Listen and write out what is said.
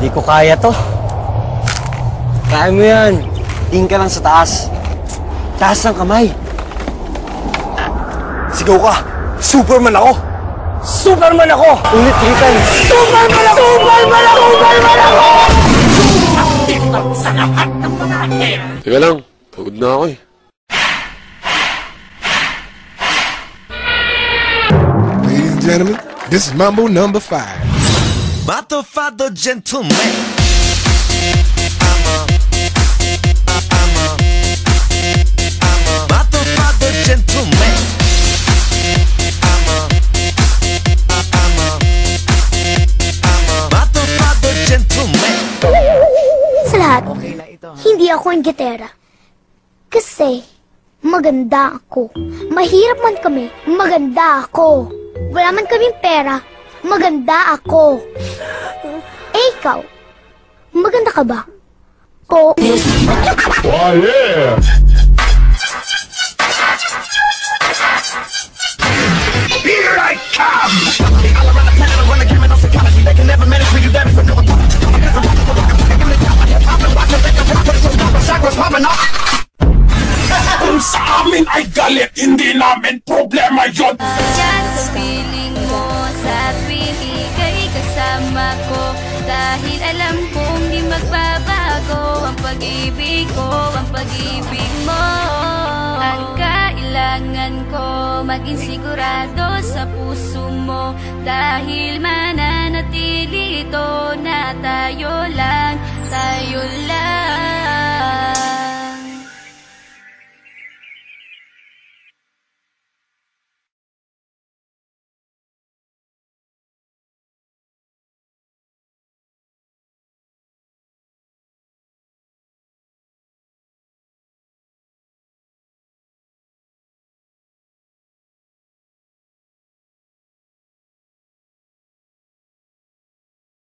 Di ko kaya to. Kaya mo yan. Tingin ka lang sa taas. Taas ng kamay. Sigaw ka! Superman ako! Superman ako! Ulit 3 times. Superman ako! Superman ako! Superman ako! Teka lang, pagod na ako eh. Ladies and gentlemen, this is Mambo number 5. Mato Fado Gentleman. Mato Fado Gentleman. Mato Fado Gentleman. Sa lahat, hindi ako ang gitera. Kasi, maganda ako. Mahirap man kami, maganda ako. Wala man kaming pera, maganda ako. Eh, ikaw, maganda ka ba? O... Oh, yeah! Here I come! All around the planet, I run the gamut of psychology. They can never manage for you damage for no one. Kung sa amin ay galit, hindi namin problema yun! Sadya sa piling mo, sa tuwing ika'y kasama ko. Dahil alam kong di magbabago ang pag-ibig ko, ang pag-ibig mo. Ang kailangan ko, maging sigurado sa puso mo. Dahil mananatili ito na tayo lang, tayo lang.